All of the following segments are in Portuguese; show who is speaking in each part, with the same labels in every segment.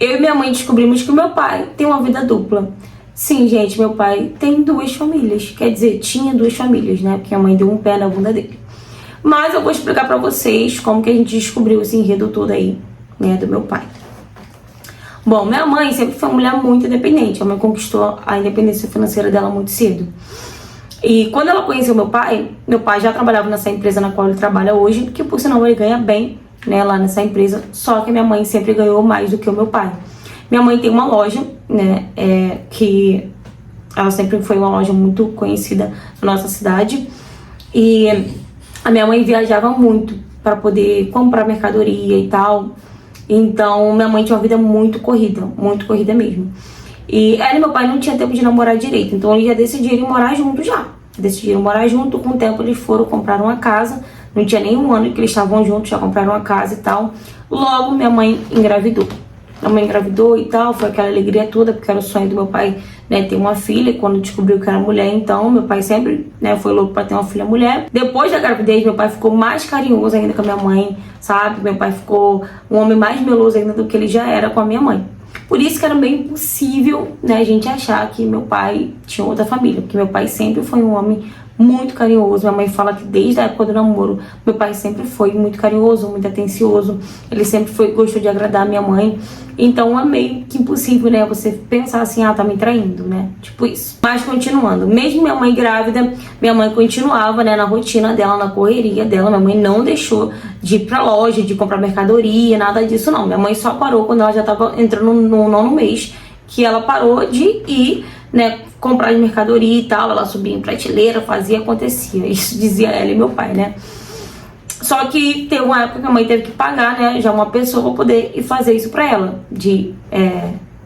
Speaker 1: Eu e minha mãe descobrimos que o meu pai tem uma vida dupla. Sim, gente, meu pai tem 2 famílias. Quer dizer, tinha 2 famílias, né? Porque a mãe deu um pé na bunda dele. Mas eu vou explicar pra vocês como que a gente descobriu esse enredo todo aí, né, do meu pai. Bom, minha mãe sempre foi uma mulher muito independente. A mãe conquistou a independência financeira dela muito cedo. E quando ela conheceu meu pai já trabalhava nessa empresa na qual ele trabalha hoje, que por sinal ele ganha bem, né, lá nessa empresa, só que minha mãe sempre ganhou mais do que o meu pai. Minha mãe tem uma loja, né, que ela sempre foi uma loja muito conhecida na nossa cidade, e a minha mãe viajava muito para poder comprar mercadoria e tal. Então minha mãe tinha uma vida muito corrida mesmo. E ela e meu pai não tinham tempo de namorar direito, então eles já decidiram morar junto já. Decidiram morar junto, com o tempo eles foram comprar uma casa, não tinha nem um ano que eles estavam juntos, já compraram uma casa e tal. Logo minha mãe engravidou. A mãe engravidou e tal, foi aquela alegria toda, porque era o sonho do meu pai, né, ter uma filha. E quando descobriu que era mulher, então meu pai sempre, né, foi louco pra ter uma filha mulher. Depois da gravidez, meu pai ficou mais carinhoso ainda com a minha mãe, sabe? Meu pai ficou um homem mais meloso ainda do que ele já era com a minha mãe. Por isso que era bem impossível, né, a gente achar que meu pai tinha outra família, porque meu pai sempre foi um homem muito carinhoso. Minha mãe fala que desde a época do namoro, meu pai sempre foi muito carinhoso, muito atencioso. Ele sempre gostou de agradar a minha mãe. Então é meio que impossível, né, você pensar assim, ah, tá me traindo, né? Tipo isso. Mas continuando, mesmo minha mãe grávida, minha mãe continuava, né, na rotina dela, na correria dela. Minha mãe não deixou de ir pra loja, de comprar mercadoria, nada disso não. Minha mãe só parou quando ela já tava entrando no 9º mês, que ela parou de ir, né, comprar de mercadoria e tal. Ela subia em prateleira, fazia, acontecia. Isso dizia ela e meu pai, né? Só que teve uma época que a mãe teve que pagar, né, já uma pessoa pra poder ir fazer isso pra ela. De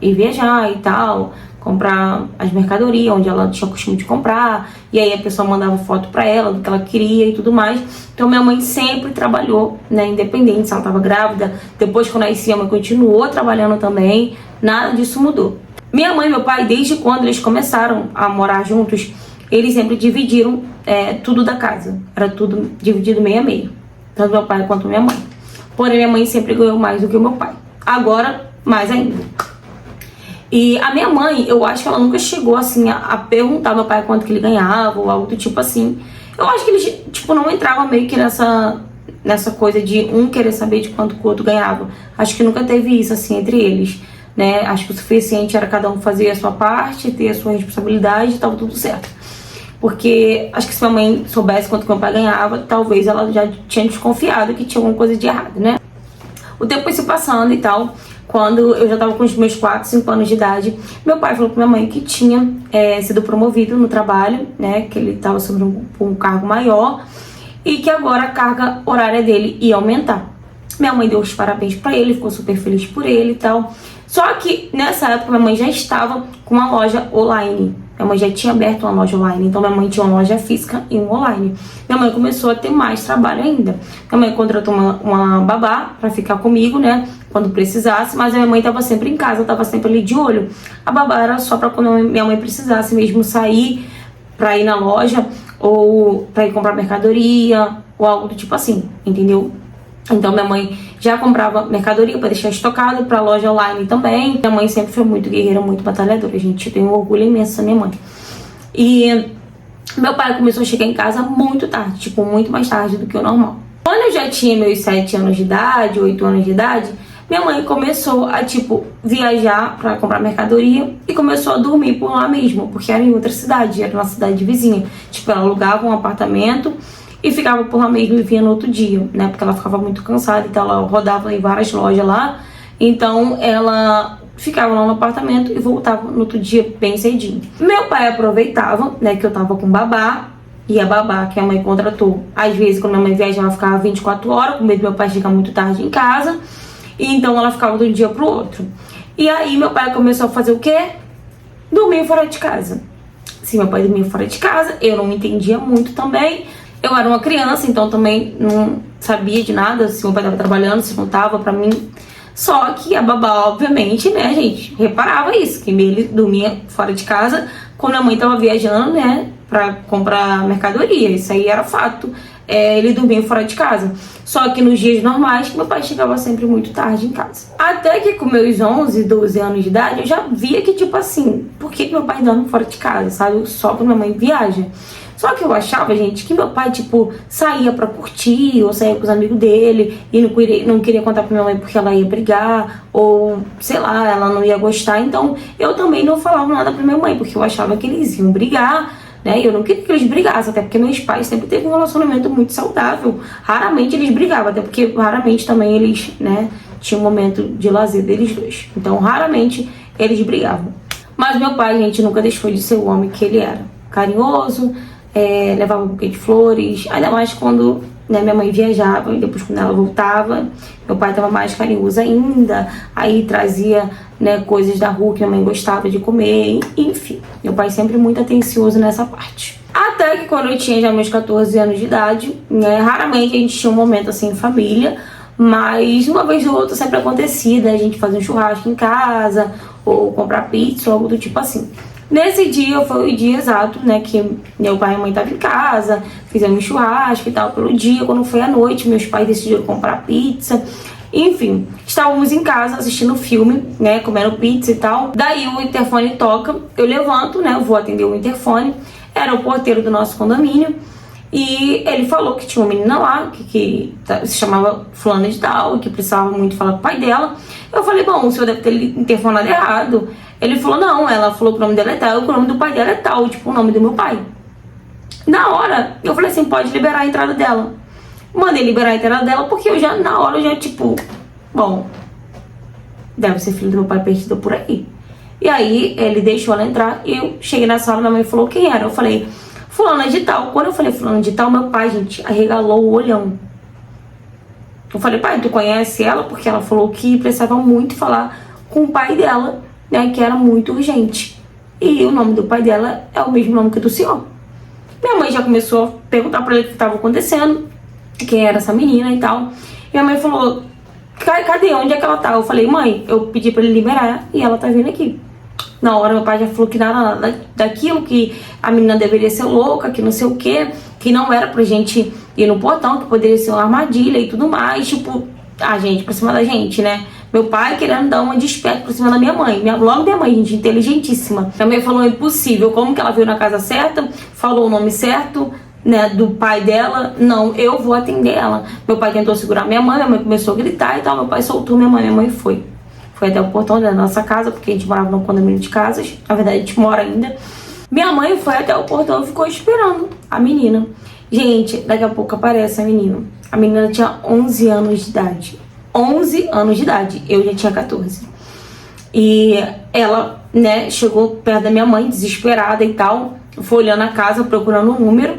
Speaker 1: ir viajar e tal, comprar as mercadorias onde ela tinha o costume de comprar. E aí a pessoa mandava foto pra ela do que ela queria e tudo mais. Então minha mãe sempre trabalhou, né, independente se ela tava grávida. Depois que eu nasci, a mãe continuou trabalhando também. Nada disso mudou. Minha mãe e meu pai, desde quando eles começaram a morar juntos, eles sempre dividiram tudo da casa. Era tudo dividido meio a meio. Tanto meu pai quanto minha mãe. Porém, minha mãe sempre ganhou mais do que o meu pai. Agora, mais ainda. E a minha mãe, eu acho que ela nunca chegou, assim, a perguntar ao meu pai quanto que ele ganhava, ou algo do tipo assim. Eu acho que eles, tipo, não entravam meio que nessa coisa de um querer saber de quanto o outro ganhava. Acho que nunca teve isso, assim, entre eles, né? Acho que o suficiente era cada um fazer a sua parte, ter a sua responsabilidade e tava tudo certo. Porque acho que se minha mãe soubesse quanto que meu pai ganhava, talvez ela já tinha desconfiado que tinha alguma coisa de errado, né? O tempo foi se passando e tal. Quando eu já tava com os meus 4, 5 anos de idade, meu pai falou pra minha mãe que tinha sido promovido no trabalho, né? Que ele tava sobre um cargo maior e que agora a carga horária dele ia aumentar. Minha mãe deu os parabéns pra ele, ficou super feliz por ele e tal. Só que nessa época minha mãe já estava com uma loja online. Minha mãe já tinha aberto uma loja online, então minha mãe tinha uma loja física e uma online. Minha mãe começou a ter mais trabalho ainda. Minha mãe contratou uma babá pra ficar comigo, né, quando precisasse, mas a minha mãe tava sempre em casa, tava sempre ali de olho. A babá era só pra quando minha mãe precisasse mesmo sair pra ir na loja, ou pra ir comprar mercadoria, ou algo do tipo assim, entendeu? Então minha mãe já comprava mercadoria para deixar estocado para loja online também. Minha mãe sempre foi muito guerreira, muito batalhadora, gente. Eu tenho um orgulho imenso da minha mãe. E meu pai começou a chegar em casa muito tarde, tipo, muito mais tarde do que o normal. Quando eu já tinha meus 7 anos de idade, 8 anos de idade, minha mãe começou a, tipo, viajar para comprar mercadoria e começou a dormir por lá mesmo, porque era em outra cidade, era uma cidade vizinha. Tipo, ela alugava um apartamento e ficava por lá mesmo e vinha no outro dia, né? Porque ela ficava muito cansada, então ela rodava em várias lojas lá. Então ela ficava lá no apartamento e voltava no outro dia bem cedinho. Meu pai aproveitava, né, que eu tava com babá. E a babá que a mãe contratou, às vezes quando minha mãe viajava, ela ficava 24 horas, com medo do meu pai chegar muito tarde em casa. E então ela ficava de um dia pro outro. E aí meu pai começou a fazer o quê? Dormir fora de casa. Se meu pai dormia fora de casa, eu não entendia muito também. Eu era uma criança, então também não sabia de nada se meu pai tava trabalhando, se não tava pra mim. Só que a babá, obviamente, né, gente, reparava isso, que ele dormia fora de casa quando a mãe tava viajando, né, pra comprar mercadoria. Isso aí era fato. ele dormia fora de casa. Só que nos dias normais, meu pai chegava sempre muito tarde em casa. Até que com meus 11, 12 anos de idade, eu já via que, tipo assim, por que meu pai dorme fora de casa, sabe? Só quando minha mãe viaja. Só que eu achava, gente, que meu pai, tipo, saía pra curtir, ou saía com os amigos dele, e não queria contar pra minha mãe porque ela ia brigar, ou, sei lá, ela não ia gostar. Então, eu também não falava nada pra minha mãe, porque eu achava que eles iam brigar, né? E eu não queria que eles brigassem, até porque meus pais sempre teve um relacionamento muito saudável. Raramente eles brigavam, até porque raramente também eles, né, tinham um momento de lazer deles dois. Então, raramente eles brigavam. Mas meu pai, gente, nunca deixou de ser o homem que ele era. Carinhoso, levava um buquê de flores, ainda mais quando, né, minha mãe viajava e depois quando ela voltava, meu pai estava mais carinhoso ainda, aí trazia, né, coisas da rua que minha mãe gostava de comer, enfim, meu pai sempre muito atencioso nessa parte. Até que quando eu tinha já meus 14 anos de idade, né, raramente a gente tinha um momento assim em família, mas uma vez ou outra sempre acontecia, né, a gente fazer um churrasco em casa, ou comprar pizza, ou algo do tipo assim. Nesse dia foi o dia exato, né, que meu pai e minha mãe estavam em casa, fizemos churrasco e tal pelo dia. Quando foi à noite, meus pais decidiram comprar pizza. Enfim, estávamos em casa assistindo filme, né, comendo pizza e tal. Daí o interfone toca, eu levanto, né, eu vou atender o interfone. Era o porteiro do nosso condomínio. E ele falou que tinha uma menina lá, que se chamava fulana de tal, que precisava muito falar com o pai dela. Eu falei, bom, o senhor deve ter interfonado errado. Ele falou, não, ela falou que o nome dela é tal, que o nome do pai dela é tal, tipo o nome do meu pai. Na hora, eu falei assim, pode liberar a entrada dela. Mandei liberar a entrada dela, porque eu já, na hora, eu já, tipo, bom, deve ser filho do meu pai perdido por aí. E aí, ele deixou ela entrar, e eu cheguei na sala, minha mãe falou quem era. Eu falei, fulana de tal. Quando eu falei fulana de tal, meu pai, gente, arregalou o olhão. Eu falei, pai, tu conhece ela? Porque ela falou que precisava muito falar com o pai dela, né, que era muito urgente. E o nome do pai dela é o mesmo nome que o do senhor. Minha mãe já começou a perguntar pra ele o que estava acontecendo, quem era essa menina e tal. E minha mãe falou, cadê? Onde é que ela tá? Eu falei, mãe, eu pedi pra ele liberar e ela tá vindo aqui. Na hora meu pai já falou que nada daquilo, que a menina deveria ser louca, que não sei o que não era pra gente ir no portão, que poderia ser uma armadilha e tudo mais, tipo, a gente, pra cima da gente, né? Meu pai querendo dar uma desperta por cima da minha mãe. Logo minha mãe, gente, inteligentíssima. Minha mãe falou, impossível, como que ela veio na casa certa, falou o nome certo, né, do pai dela, não, eu vou atender ela. Meu pai tentou segurar minha mãe começou a gritar e tal, meu pai soltou minha mãe foi até o portão da nossa casa, porque a gente morava num condomínio de casas, na verdade a gente mora ainda. Minha mãe foi até o portão e ficou esperando a menina. Gente, daqui a pouco aparece a menina. A menina tinha 11 anos de idade. 11 anos de idade, eu já tinha 14. E ela, né, chegou perto da minha mãe, desesperada e tal, foi olhando a casa, procurando um número,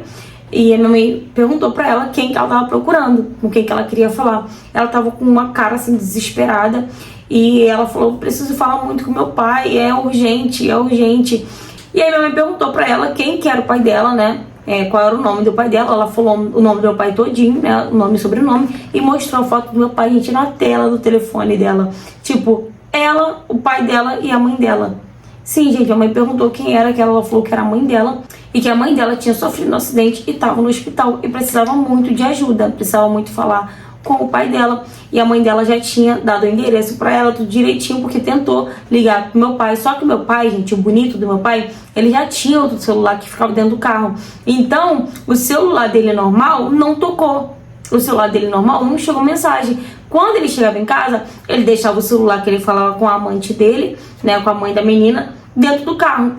Speaker 1: e a minha mãe perguntou pra ela quem que ela tava procurando, com quem que ela queria falar. Ela tava com uma cara, assim, desesperada, e ela falou, preciso falar muito com meu pai, é urgente, é urgente. E aí minha mãe perguntou pra ela quem que era o pai dela, né, qual era o nome do pai dela. Ela falou o nome do meu pai todinho, né, o nome e sobrenome, e mostrou a foto do meu pai, gente, na tela do telefone dela. Tipo, ela, o pai dela e a mãe dela. Sim, gente, a mãe perguntou quem era, que ela falou que era a mãe dela, e que a mãe dela tinha sofrido um acidente e estava no hospital, e precisava muito de ajuda, precisava muito falar com o pai dela, e a mãe dela já tinha dado o endereço pra ela, tudo direitinho, porque tentou ligar pro meu pai. Só que o meu pai, gente, o bonito do meu pai, ele já tinha outro celular que ficava dentro do carro. Então, o celular dele normal não tocou. O celular dele normal não chegou mensagem. Quando ele chegava em casa, ele deixava o celular que ele falava com a amante dele, né, com a mãe da menina, dentro do carro.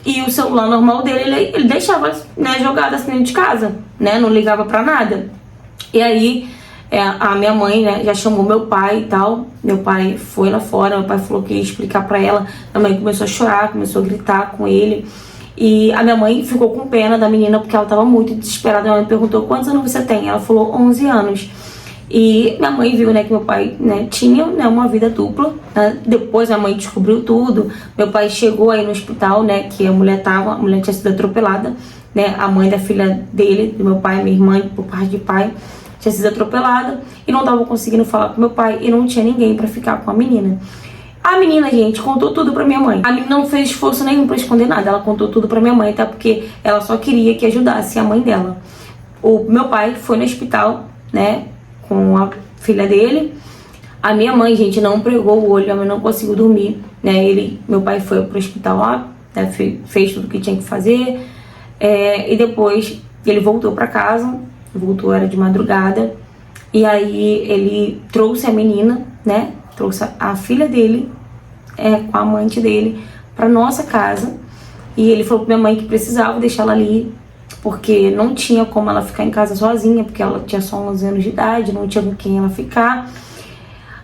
Speaker 1: E o celular normal dele, ele deixava, né, jogado assim dentro de casa, né, não ligava pra nada. E aí, a minha mãe, né, já chamou meu pai e tal. Meu pai foi lá fora, meu pai falou que ia explicar pra ela. Minha mãe começou a chorar, começou a gritar com ele. E a minha mãe ficou com pena da menina, porque ela tava muito desesperada. Minha mãe perguntou, quantos anos você tem? Ela falou, 11 anos. E minha mãe viu, né, que meu pai, né, tinha, né, uma vida dupla, né? Depois minha mãe descobriu tudo. Meu pai chegou aí no hospital, né, que a mulher tinha sido atropelada, né, a mãe da filha dele, do meu pai, minha irmã, por parte de pai, tinha sido atropelada e não tava conseguindo falar com meu pai e não tinha ninguém pra ficar com a menina. A menina, gente, contou tudo pra minha mãe. A menina não fez esforço nenhum pra esconder nada, ela contou tudo pra minha mãe, até porque ela só queria que ajudasse a mãe dela. O meu pai foi no hospital, né, com a filha dele. A minha mãe, gente, não pregou o olho, minha mãe não conseguiu dormir, né? Meu pai foi pro hospital lá, né, fez tudo o que tinha que fazer, e depois ele voltou pra casa, era de madrugada, e aí ele trouxe a menina, né? Trouxe a filha dele, com a amante dele, pra nossa casa, e ele falou pra minha mãe que precisava deixar ela ali, porque não tinha como ela ficar em casa sozinha, porque ela tinha só 11 anos de idade, não tinha com quem ela ficar.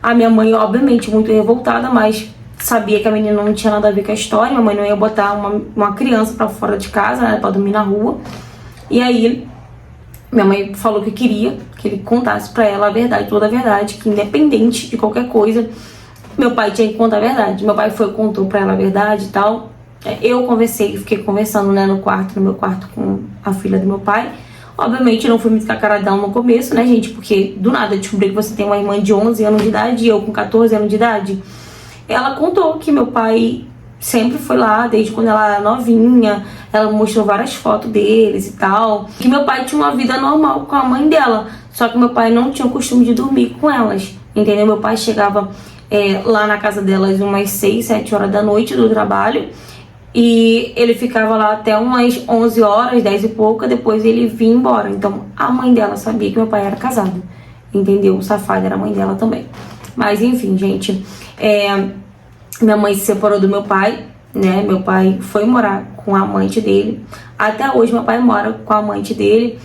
Speaker 1: A minha mãe, obviamente, muito revoltada, mas sabia que a menina não tinha nada a ver com a história. Minha mãe não ia botar uma criança pra fora de casa, né, pra dormir na rua. E aí, minha mãe falou que queria que ele contasse pra ela a verdade, toda a verdade, que independente de qualquer coisa, meu pai tinha que contar a verdade. Meu pai contou pra ela a verdade e tal. Eu fiquei conversando, né, no meu quarto com a filha do meu pai. Obviamente, eu não fui muito cacaradão no começo, né, gente? Porque do nada eu descobri que você tem uma irmã de 11 anos de idade e eu com 14 anos de idade. Ela contou que meu pai sempre foi lá, desde quando ela era novinha. Ela mostrou várias fotos deles e tal. Que meu pai tinha uma vida normal com a mãe dela. Só que meu pai não tinha o costume de dormir com elas, entendeu? Meu pai chegava lá na casa delas umas 6, 7 horas da noite do trabalho. E ele ficava lá até umas 11 horas, 10 e pouca, depois ele vinha embora. Então, a mãe dela sabia que meu pai era casado, entendeu? O safado era a mãe dela também. Mas, enfim, gente, minha mãe se separou do meu pai, né? Meu pai foi morar com a amante dele. Até hoje, meu pai mora com a amante dele.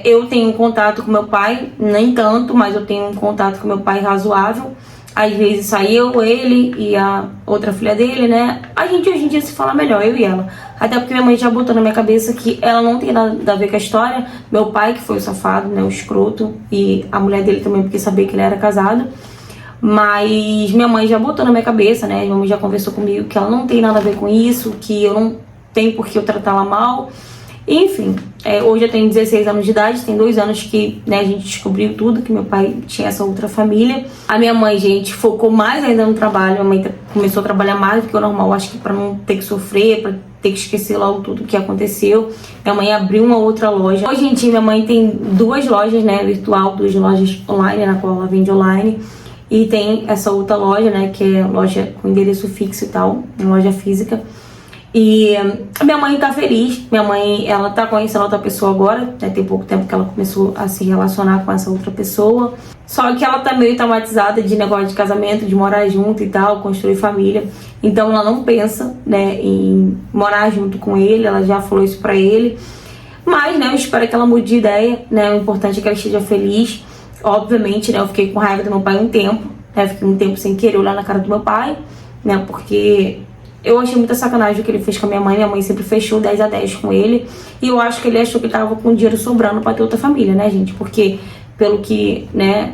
Speaker 1: Eu tenho um contato com meu pai, nem tanto, mas eu tenho um contato com meu pai razoável. Às vezes saiu ele e a outra filha dele, né? A gente hoje em dia se fala melhor, eu e ela. Até porque minha mãe já botou na minha cabeça que ela não tem nada a ver com a história. Meu pai que foi o safado, né? O escroto. E a mulher dele também, porque sabia que ele era casado. Mas minha mãe já botou na minha cabeça, né? Minha mãe já conversou comigo que ela não tem nada a ver com isso. Que eu não tenho por que eu tratar ela mal. Enfim, hoje eu tenho 16 anos de idade, tem 2 anos que, né, a gente descobriu tudo, que meu pai tinha essa outra família. A minha mãe, gente, focou mais ainda no trabalho, a mãe começou a trabalhar mais do que o normal, acho que pra não ter que sofrer, pra ter que esquecer logo tudo que aconteceu. Minha mãe abriu uma outra loja. Hoje em dia minha mãe tem 2 lojas, né, virtual, 2 lojas online, na qual ela vende online. E tem essa outra loja, né, que é loja com endereço fixo e tal, loja física. E a minha mãe tá feliz, minha mãe, ela tá conhecendo outra pessoa agora, né? Tem pouco tempo que ela começou a se relacionar com essa outra pessoa. Só que ela tá meio traumatizada de negócio de casamento, de morar junto e tal, construir família. Então ela não pensa, né, em morar junto com ele, ela já falou isso pra ele. Mas, né, eu espero que ela mude de ideia, né, o importante é que ela esteja feliz. Obviamente, né, eu fiquei com raiva do meu pai um tempo, né, fiquei um tempo sem querer olhar na cara do meu pai, né, porque eu achei muita sacanagem o que ele fez com a minha mãe sempre fechou 10 a 10 com ele, e eu acho que ele achou que ele tava com dinheiro sobrando pra ter outra família, né, gente, porque pelo que, né,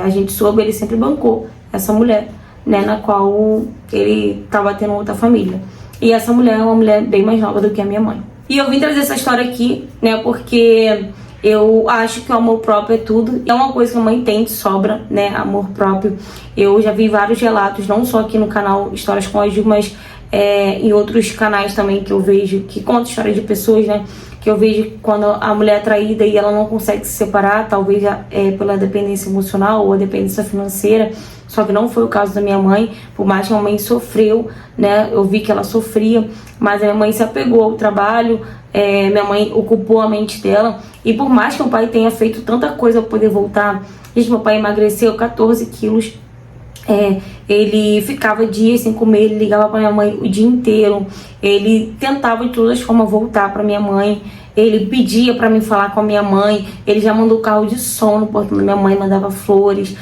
Speaker 1: a gente soube, ele sempre bancou essa mulher, né, na qual ele tava tendo outra família, e essa mulher é uma mulher bem mais nova do que a minha mãe. E eu vim trazer essa história aqui, né, porque eu acho que o amor próprio é tudo. É uma coisa que a mãe tem de sobra, né? Amor próprio. Eu já vi vários relatos, não só aqui no canal Histórias com a Ju, mas em outros canais também que eu vejo, que contam histórias de pessoas, né? Que eu vejo quando a mulher é traída e ela não consegue se separar, talvez pela dependência emocional ou a dependência financeira. Só que não foi o caso da minha mãe, por mais que a mãe sofreu, né? Eu vi que ela sofria, mas a minha mãe se apegou ao trabalho, minha mãe ocupou a mente dela. E por mais que meu pai tenha feito tanta coisa para poder voltar, gente, meu pai emagreceu 14 quilos. Ele ficava dias sem comer, ele ligava pra minha mãe o dia inteiro, ele tentava de todas as formas voltar pra minha mãe, ele pedia pra mim falar com a minha mãe, ele já mandou carro de som no portão da minha mãe, mandava flores,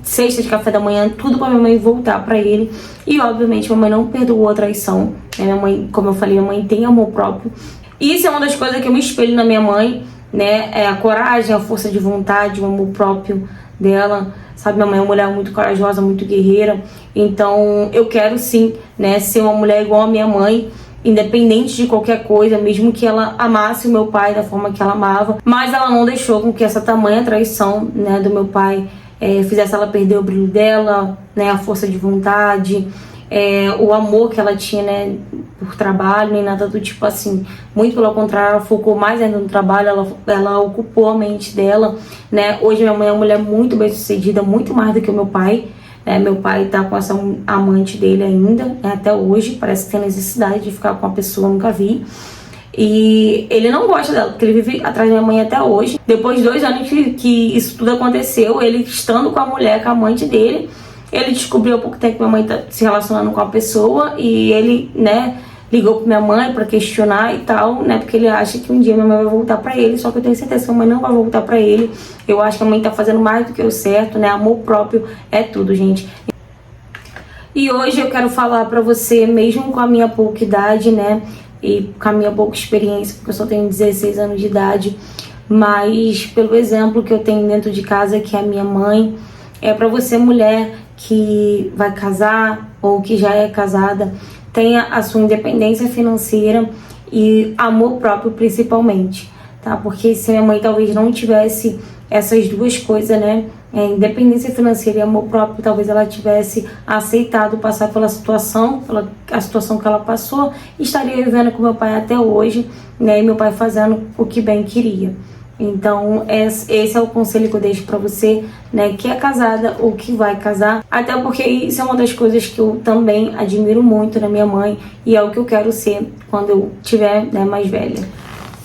Speaker 1: cesta de café da manhã, tudo pra minha mãe voltar pra ele. E obviamente minha mãe não perdoou a traição, minha mãe, como eu falei, minha mãe tem amor próprio, e isso é uma das coisas que eu me espelho na minha mãe, né, a coragem, a força de vontade, o amor próprio dela. Sabe, minha mãe é uma mulher muito corajosa, muito guerreira. Então eu quero sim, né, ser uma mulher igual a minha mãe, independente de qualquer coisa, mesmo que ela amasse o meu pai da forma que ela amava, mas ela não deixou com que essa tamanha traição, né, do meu pai fizesse ela perder o brilho dela, né, a força de vontade, o amor que ela tinha, né, por trabalho, nem nada do tipo assim. Muito pelo contrário, ela focou mais ainda no trabalho, ela ocupou a mente dela, né. Hoje minha mãe é uma mulher muito bem sucedida, muito mais do que o meu pai. Meu pai tá com essa amante dele ainda, né, até hoje, parece que tem necessidade de ficar com uma pessoa, nunca vi. E ele não gosta dela, porque ele vive atrás da minha mãe até hoje. Depois de 2 anos que isso tudo aconteceu, ele estando com a mulher, com a amante dele, ele descobriu há pouco tempo que minha mãe tá se relacionando com a pessoa. E ele, né, ligou pra minha mãe pra questionar e tal, né, porque ele acha que um dia minha mãe vai voltar pra ele. Só que eu tenho certeza que a mãe não vai voltar pra ele. Eu acho que a mãe tá fazendo mais do que o certo, né, amor próprio é tudo, gente. E hoje eu quero falar pra você, mesmo com a minha pouca idade, né, e com a minha pouca experiência, porque eu só tenho 16 anos de idade, mas pelo exemplo que eu tenho dentro de casa, que é a minha mãe, pra você, mulher que vai casar ou que já é casada, tenha a sua independência financeira e amor próprio principalmente, tá? Porque se minha mãe talvez não tivesse essas duas coisas, né, independência financeira e amor próprio, talvez ela tivesse aceitado passar pela situação, a situação que ela passou, e estaria vivendo com meu pai até hoje, né, e meu pai fazendo o que bem queria. Então esse é o conselho que eu deixo pra você, né, que é casada ou que vai casar, até porque isso é uma das coisas que eu também admiro muito na minha mãe, e é o que eu quero ser quando eu tiver, né, mais velha.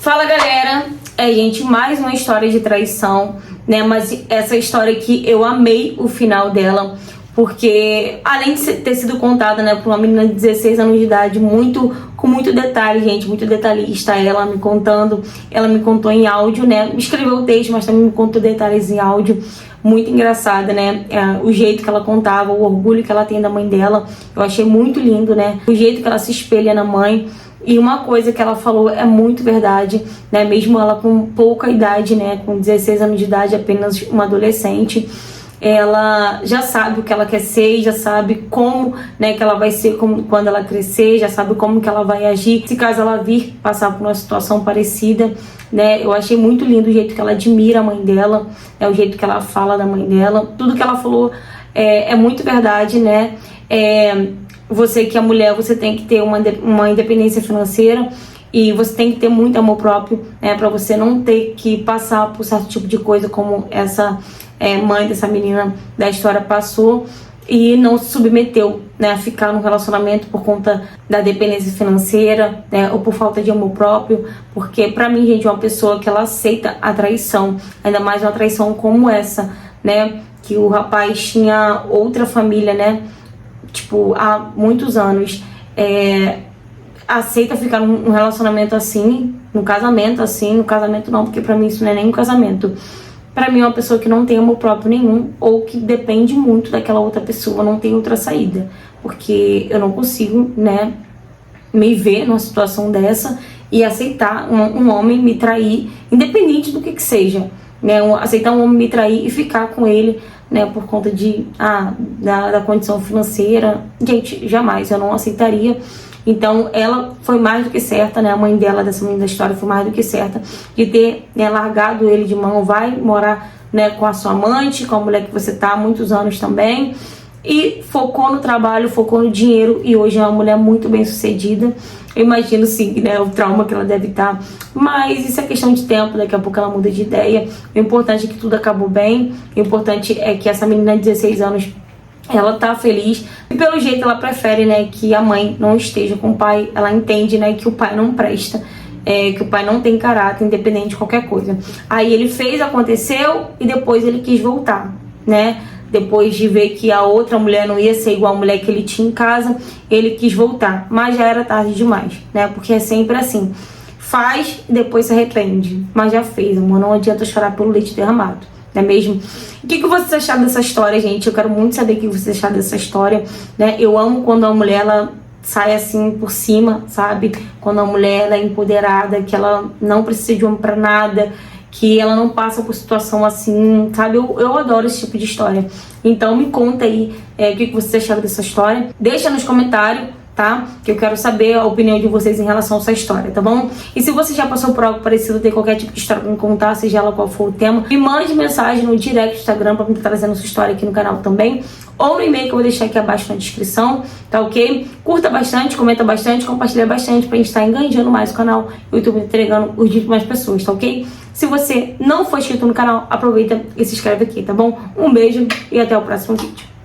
Speaker 1: Fala, galera, gente, mais uma história de traição, né, mas essa história aqui eu amei o final dela, porque além de ter sido contada, né, por uma menina de 16 anos de idade, com muito detalhe, gente, muito detalhista, ela me contou em áudio, né, me escreveu o texto, mas também me contou detalhes em áudio, muito engraçada, né, o jeito que ela contava, o orgulho que ela tem da mãe dela, eu achei muito lindo, né, o jeito que ela se espelha na mãe. E uma coisa que ela falou é muito verdade, né? Mesmo ela com pouca idade, né? Com 16 anos de idade, apenas uma adolescente, ela já sabe o que ela quer ser, já sabe como, né, que ela vai ser quando ela crescer, já sabe como que ela vai agir se caso ela vir passar por uma situação parecida, né? Eu achei muito lindo o jeito que ela admira a mãe dela, o jeito que ela fala da mãe dela, tudo que ela falou é muito verdade, né? Você que é mulher, você tem que ter uma independência financeira e você tem que ter muito amor próprio, né, para você não ter que passar por certo tipo de coisa como essa mãe dessa menina da história passou e não se submeteu, né, a ficar num relacionamento por conta da dependência financeira, né, ou por falta de amor próprio, porque pra mim, gente, uma pessoa que ela aceita a traição, ainda mais uma traição como essa, né, que o rapaz tinha outra família, né, tipo, há muitos anos, aceita ficar num relacionamento assim, num casamento assim, no casamento não, porque pra mim isso não é nem um casamento. Pra mim é uma pessoa que não tem amor próprio nenhum, ou que depende muito daquela outra pessoa, não tem outra saída. Porque eu não consigo, né, me ver numa situação dessa e aceitar um homem me trair, independente do que seja, né, aceitar um homem me trair e ficar com ele, né, por conta da condição financeira. Gente, jamais, eu não aceitaria. Então ela foi mais do que certa, né, a mãe dela, dessa menina da história, foi mais do que certa de ter, né, largado ele de mão. Vai morar, né, com a sua amante, com a mulher que você tá há muitos anos também, e focou no trabalho, focou no dinheiro, e hoje é uma mulher muito bem sucedida. Eu imagino sim, né, o trauma que ela deve estar, mas isso é questão de tempo, daqui a pouco ela muda de ideia. O importante é que tudo acabou bem, o importante é que essa menina de 16 anos, ela tá feliz, e pelo jeito ela prefere, né, que a mãe não esteja com o pai. Ela entende, né, que o pai não presta, que o pai não tem caráter, independente de qualquer coisa. Aí ele fez, aconteceu, e depois ele quis voltar, né, depois de ver que a outra mulher não ia ser igual a mulher que ele tinha em casa, ele quis voltar, mas já era tarde demais, né, porque é sempre assim, faz e depois se arrepende, mas já fez, amor, não adianta chorar pelo leite derramado, não é mesmo? O que vocês acharam dessa história, gente? Eu quero muito saber o que vocês acharam dessa história, né? Eu amo quando a mulher, ela sai assim por cima, sabe? Quando a mulher, ela é empoderada, que ela não precisa de homem pra nada, que ela não passa por situação assim, sabe? Eu adoro esse tipo de história. Então me conta aí o que vocês acharam dessa história. Deixa nos comentários, tá? Que eu quero saber a opinião de vocês em relação a essa história, tá bom? E se você já passou por algo parecido, tem qualquer tipo de história pra me contar, seja ela qual for o tema, me mande mensagem no direct do Instagram pra me estar trazendo sua história aqui no canal também, ou no e-mail que eu vou deixar aqui abaixo na descrição, tá ok? Curta bastante, comenta bastante, compartilha bastante pra gente estar enganjando mais o canal, o YouTube entregando os vídeos para mais pessoas, tá ok? Se você não for inscrito no canal, aproveita e se inscreve aqui, tá bom? Um beijo e até o próximo vídeo.